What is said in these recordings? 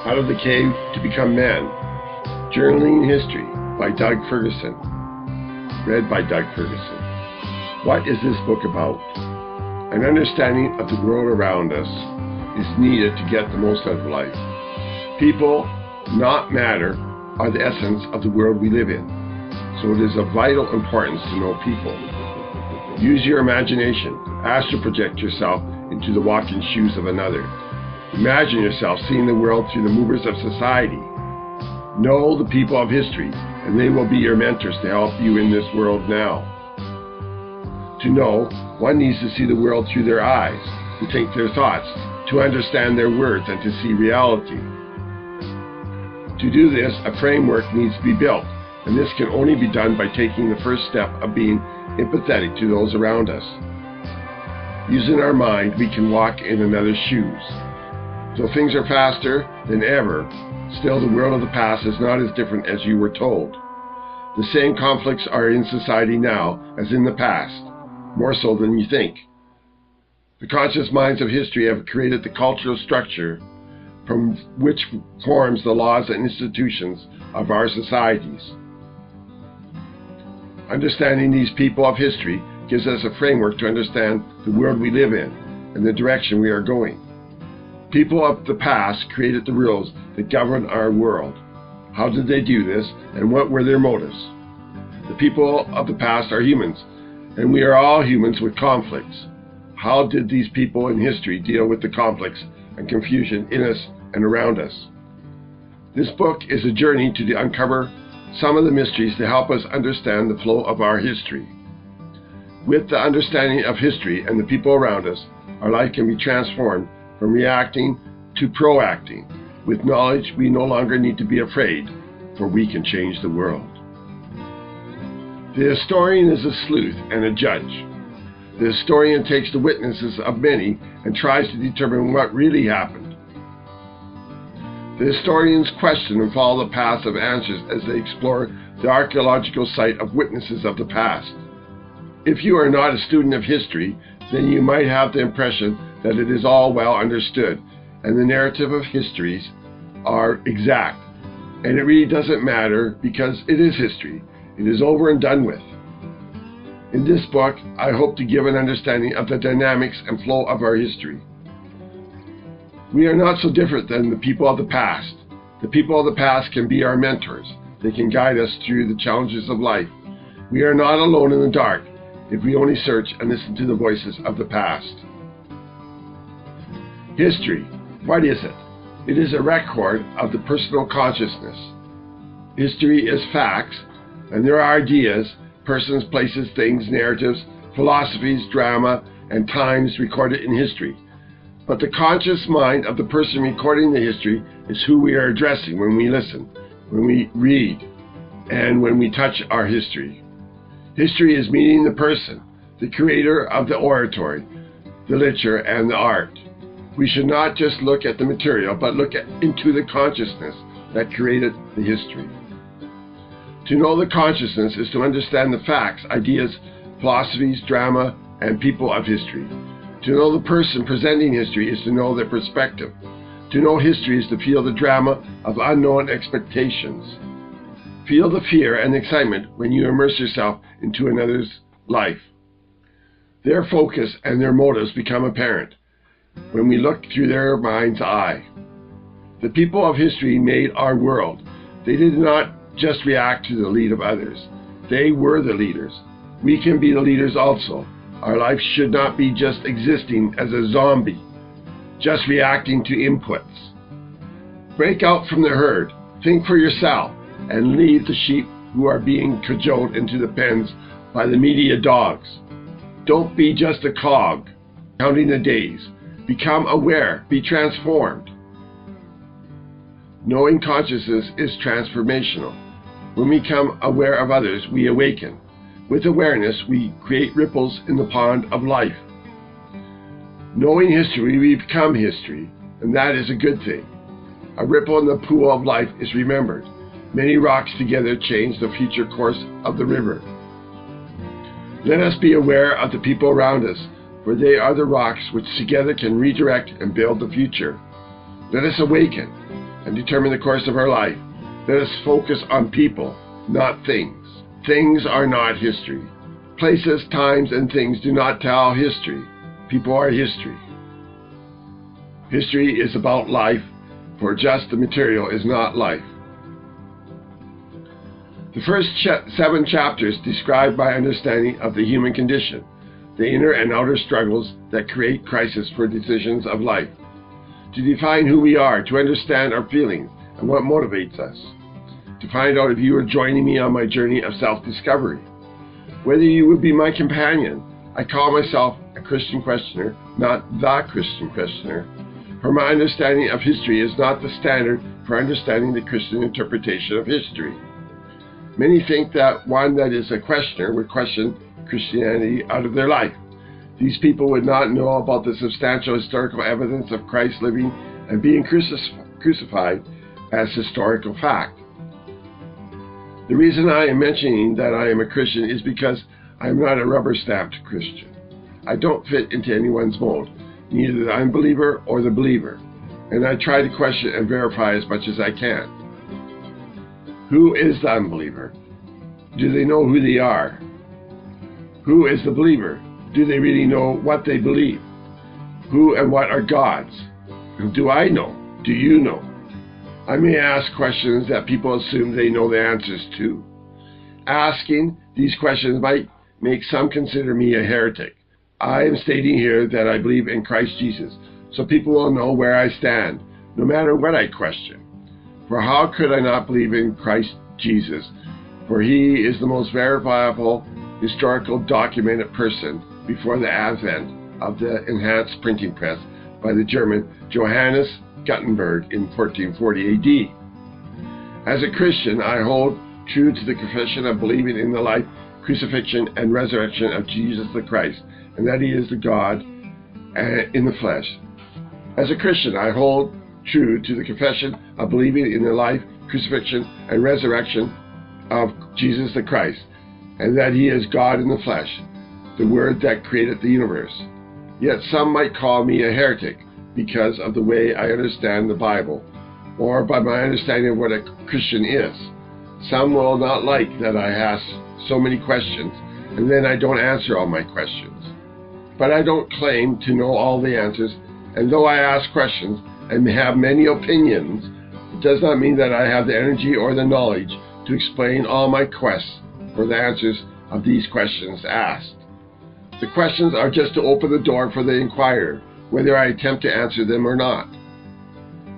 Out of the Cave to Become Man, Journaling in History by Doug Ferguson. Read by Doug Ferguson. What is this book about? An understanding of the world around us is needed to get the most out of life. People, not matter, are the essence of the world we live in. So it is of vital importance to know people. Use your imagination. Astral project yourself into the walking shoes of another. Imagine yourself seeing the world through the movers of society. Know the people of history, and they will be your mentors to help you in this world now. To know, one needs to see the world through their eyes, to think their thoughts, to understand their words, and to see reality. To do this, a framework needs to be built, and this can only be done by taking the first step of being empathetic to those around us. Using our mind, we can walk in another's shoes. Though things are faster than ever, still the world of the past is not as different as you were told. The same conflicts are in society now as in the past, more so than you think. The conscious minds of history have created the cultural structure from which forms the laws and institutions of our societies. Understanding these people of history gives us a framework to understand the world we live in and the direction we are going. People of the past created the rules that govern our world. How did they do this, and what were their motives? The people of the past are humans, and we are all humans with conflicts. How did these people in history deal with the conflicts and confusion in us and around us? This book is a journey to uncover some of the mysteries to help us understand the flow of our history. With the understanding of history and the people around us, our life can be transformed from reacting to proacting. With knowledge, we no longer need to be afraid, for we can change the world. The historian is a sleuth and a judge. The historian takes the witnesses of many and tries to determine what really happened. The historians question and follow the paths of answers as they explore the archaeological site of witnesses of the past. If you are not a student of history, then you might have the impression that it is all well understood and the narrative of histories are exact. And it really doesn't matter because it is history. It is over and done with. In this book, I hope to give an understanding of the dynamics and flow of our history. We are not so different than the people of the past. The people of the past can be our mentors. They can guide us through the challenges of life. We are not alone in the dark if we only search and listen to the voices of the past. History, what is it? It is a record of the personal consciousness. History is facts, and there are ideas, persons, places, things, narratives, philosophies, drama, and times recorded in history. But the conscious mind of the person recording the history is who we are addressing when we listen, when we read, and when we touch our history. History is meeting the person, the creator of the oratory, the literature, and the art. We should not just look at the material, but look into the consciousness that created the history. To know the consciousness is to understand the facts, ideas, philosophies, drama, and people of history. To know the person presenting history is to know their perspective. To know history is to feel the drama of unknown expectations. Feel the fear and excitement when you immerse yourself into another's life. Their focus and their motives become apparent when we look through their mind's eye. The people of history made our world. They did not just react to the lead of others. They were the leaders. We can be the leaders also. Our life should not be just existing as a zombie, just reacting to inputs. Break out from the herd, think for yourself, and leave the sheep who are being cajoled into the pens by the media dogs. Don't be just a cog, counting the days. Become aware, be transformed. Knowing consciousness is transformational. When we become aware of others, we awaken. With awareness, we create ripples in the pond of life. Knowing history, we become history, and that is a good thing. A ripple in the pool of life is remembered. Many rocks together change the future course of the river. Let us be aware of the people around us, for they are the rocks which together can redirect and build the future. Let us awaken and determine the course of our life. Let us focus on people, not things. Things are not history. Places, times, and things do not tell history. People are history. History is about life, for just the material is not life. The first 7 chapters describe my understanding of the human condition, the inner and outer struggles that create crisis for decisions of life, to define who we are, to understand our feelings and what motivates us, to find out if you are joining me on my journey of self-discovery, whether you would be my companion. I call myself a Christian questioner, not the Christian questioner, for my understanding of history is not the standard for understanding the Christian interpretation of history. Many think that one that is a questioner would question Christianity out of their life. These people would not know about the substantial historical evidence of Christ living and being crucified as historical fact. The reason I am mentioning that I am a Christian is because I am not a rubber-stamped Christian. I don't fit into anyone's mold, neither the unbeliever or the believer, and I try to question and verify as much as I can. Who is the unbeliever? Do they know who they are? Who is the believer? Do they really know what they believe? Who and what are gods? Do I know? Do you know? I may ask questions that people assume they know the answers to. Asking these questions might make some consider me a heretic. I am stating here that I believe in Christ Jesus, so people will know where I stand, no matter what I question. For how could I not believe in Christ Jesus? For he is the most verifiable, historical documented person before the advent of the enhanced printing press by the German Johannes Gutenberg in 1440 AD. As a Christian, I hold true to the confession of believing in the life, crucifixion, and resurrection of Jesus the Christ, and that he is the God in the flesh. As a Christian, I hold true to the confession of believing in the life, crucifixion, and resurrection of Jesus the Christ, and that he is God in the flesh, the Word that created the universe. Yet some might call me a heretic because of the way I understand the Bible, or by my understanding of what a Christian is. Some will not like that I ask so many questions, and then I don't answer all my questions. But I don't claim to know all the answers, and though I ask questions and have many opinions, it does not mean that I have the energy or the knowledge to explain all my quests for the answers of these questions asked. The questions are just to open the door for the inquirer, whether I attempt to answer them or not.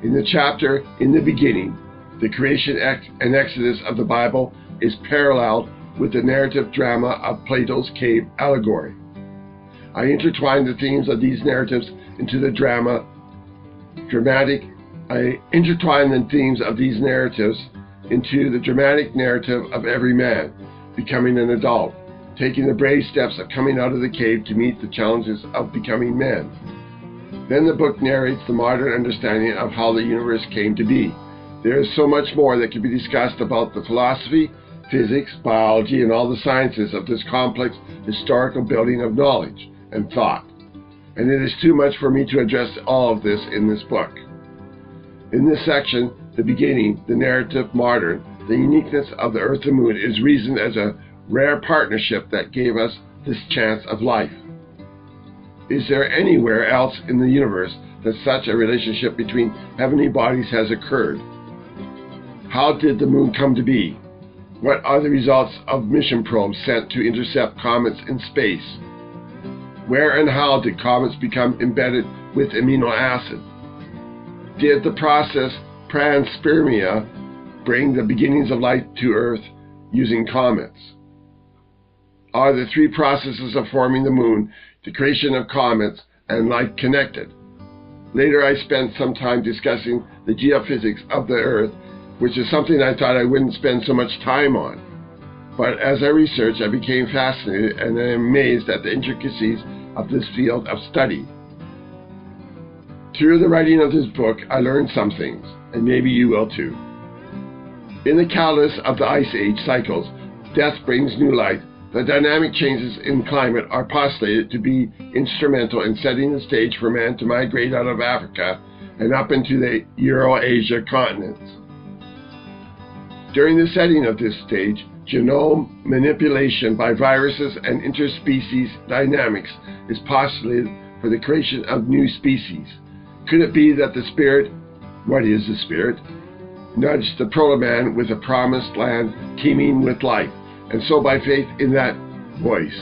In the chapter, In the Beginning, the creation and exodus of the Bible is paralleled with the narrative drama of Plato's cave allegory. I intertwine the themes of these narratives into the dramatic narrative of every man becoming an adult, taking the brave steps of coming out of the cave to meet the challenges of becoming men. Then the book narrates the modern understanding of how the universe came to be. There is so much more that can be discussed about the philosophy, physics, biology, and all the sciences of this complex historical building of knowledge and thought. And it is too much for me to address all of this in this book. In this section, the beginning, the narrative modern, the uniqueness of the earth and moon is reasoned as a rare partnership that gave us this chance of life. Is there anywhere else in the universe that such a relationship between heavenly bodies has occurred? How did the moon come to be? What are the results of mission probes sent to intercept comets in space? Where and how did comets become embedded with amino acid? Did the process panspermia bring the beginnings of life to Earth using comets? Are the three processes of forming the moon, the creation of comets, and life connected? Later I spent some time discussing the geophysics of the Earth, which is something I thought I wouldn't spend so much time on. But as I researched, I became fascinated and I am amazed at the intricacies of this field of study. Through the writing of this book, I learned some things, and maybe you will too. In the catalyst of the Ice Age cycles, death brings new life. The dynamic changes in climate are postulated to be instrumental in setting the stage for man to migrate out of Africa and up into the Euro-Asia continents. During the setting of this stage, genome manipulation by viruses and interspecies dynamics is postulated for the creation of new species. Could it be that the Spirit, what is the Spirit, nudged the proto-man with a promised land teeming with life, and so by faith in that voice,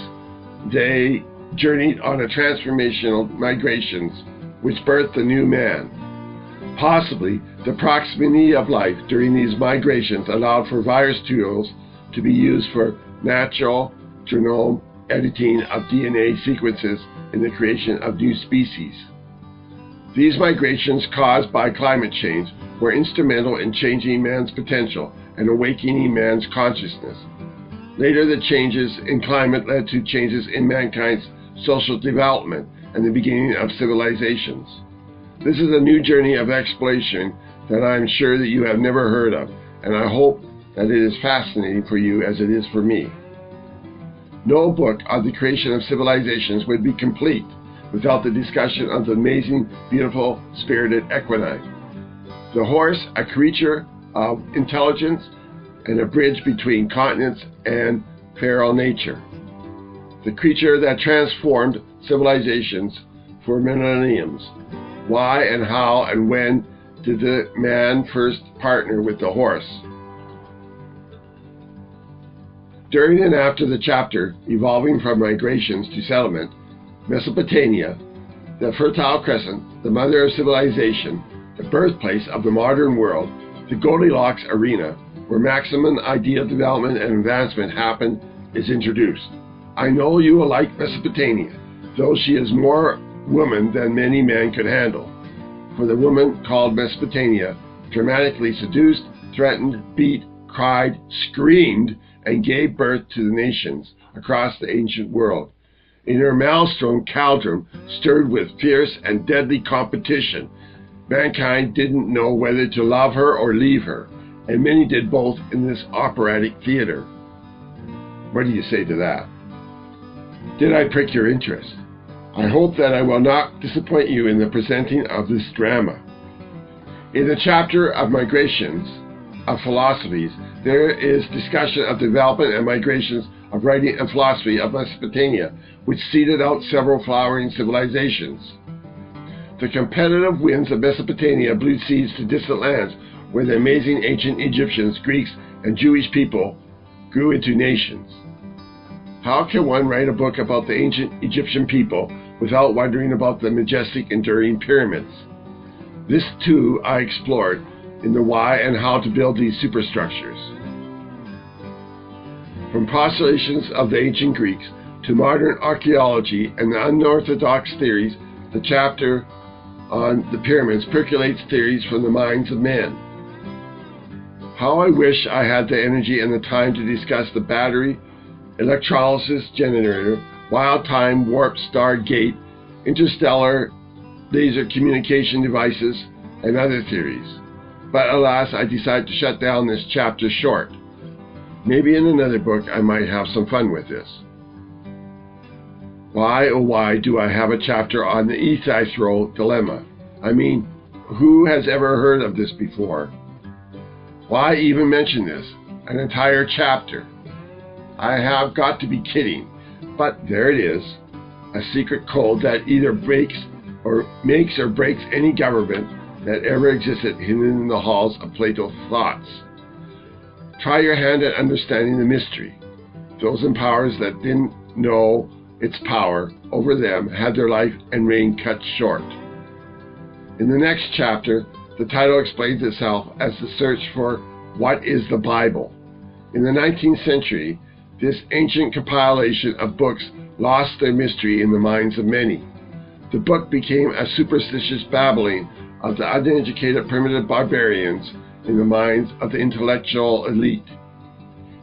they journeyed on a transformational migrations which birthed the new man? Possibly, the proximity of life during these migrations allowed for virus tools to be used for natural genome editing of DNA sequences in the creation of new species. These migrations caused by climate change were instrumental in changing man's potential and awakening man's consciousness. Later, the changes in climate led to changes in mankind's social development and the beginning of civilizations. This is a new journey of exploration that I am sure that you have never heard of, and I hope that it is fascinating for you as it is for me. No book of the creation of civilizations would be complete without the discussion of the amazing, beautiful, spirited equine. The horse, a creature of intelligence and a bridge between continents and feral nature. The creature that transformed civilizations for millenniums. Why and how and when did the man first partner with the horse? During and after the chapter evolving from migrations to settlement, Mesopotamia, the Fertile Crescent, the mother of civilization, the birthplace of the modern world, the Goldilocks arena, where maximum ideal development and advancement happen, is introduced. I know you will like Mesopotamia, though she is more woman than many men could handle. For the woman called Mesopotamia dramatically seduced, threatened, beat, cried, screamed, and gave birth to the nations across the ancient world. In her maelstrom cauldron, stirred with fierce and deadly competition, mankind didn't know whether to love her or leave her, and many did both in this operatic theater. What do you say to that? Did I prick your interest? I hope that I will not disappoint you in the presenting of this drama. In the chapter of migrations of philosophies, there is discussion of development and migrations of writing and philosophy of Mesopotamia, which seeded out several flowering civilizations. The competitive winds of Mesopotamia blew seeds to distant lands where the amazing ancient Egyptians, Greeks, and Jewish people grew into nations. How can one write a book about the ancient Egyptian people without wondering about the majestic, enduring pyramids? This, too, I explored in the why and how to build these superstructures. From postulations of the ancient Greeks to modern archaeology and the unorthodox theories, the chapter on the pyramids percolates theories from the minds of men. How I wish I had the energy and the time to discuss the battery, electrolysis generator, wild time warp star gate, interstellar laser communication devices, and other theories. But alas, I decided to shut down this chapter short. Maybe in another book I might have some fun with this. Why, oh why, do I have a chapter on the Ethithro dilemma? I mean, who has ever heard of this before? Why even mention this? An entire chapter. I have got to be kidding, but there it is. A secret code that either makes or breaks any government that ever existed hidden in the halls of Plato's thoughts. Try your hand at understanding the mystery. Those in powers that didn't know its power over them had their life and reign cut short. In the next chapter, the title explains itself as the search for what is the Bible. In the 19th century, this ancient compilation of books lost their mystery in the minds of many. The book became a superstitious babbling of the uneducated primitive barbarians in the minds of the intellectual elite.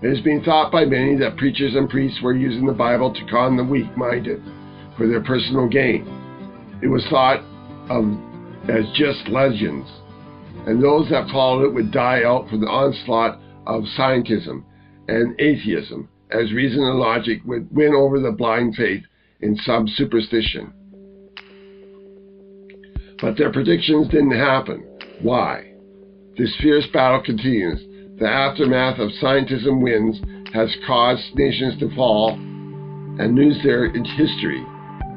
It has been thought by many that preachers and priests were using the Bible to con the weak-minded for their personal gain. It was thought of as just legends, and those that followed it would die out from the onslaught of scientism and atheism, as reason and logic would win over the blind faith in some superstition. But their predictions didn't happen. Why? This fierce battle continues. The aftermath of scientism wins has caused nations to fall and lose their history,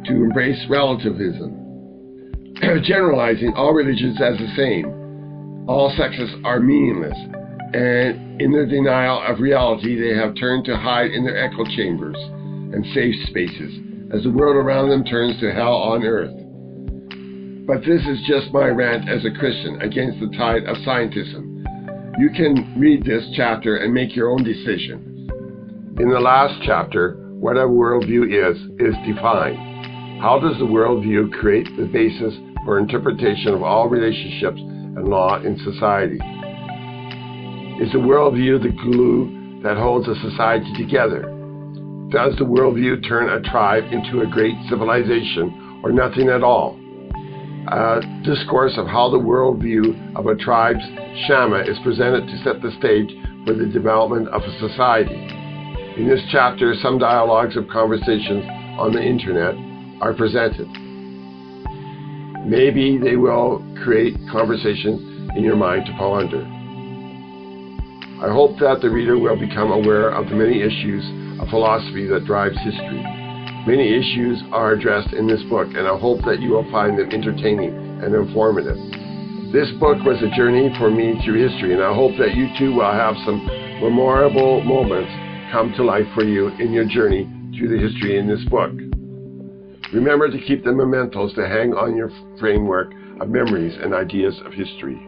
to embrace relativism, generalizing all religions as the same. All sexes are meaningless, and in their denial of reality, they have turned to hide in their echo chambers and safe spaces as the world around them turns to hell on earth. But this is just my rant as a Christian against the tide of scientism. You can read this chapter and make your own decision. In the last chapter, what a worldview is defined. How does the worldview create the basis for interpretation of all relationships and law in society? Is the worldview the glue that holds a society together? Does the worldview turn a tribe into a great civilization or nothing at all? A discourse of how the worldview of a tribe's shama is presented to set the stage for the development of a society. In this chapter, some dialogues of conversations on the internet are presented. Maybe they will create conversations in your mind to ponder. I hope that the reader will become aware of the many issues of philosophy that drives history. Many issues are addressed in this book, and I hope that you will find them entertaining and informative. This book was a journey for me through history, and I hope that you too will have some memorable moments come to life for you in your journey through the history in this book. Remember to keep the mementos to hang on your framework of memories and ideas of history.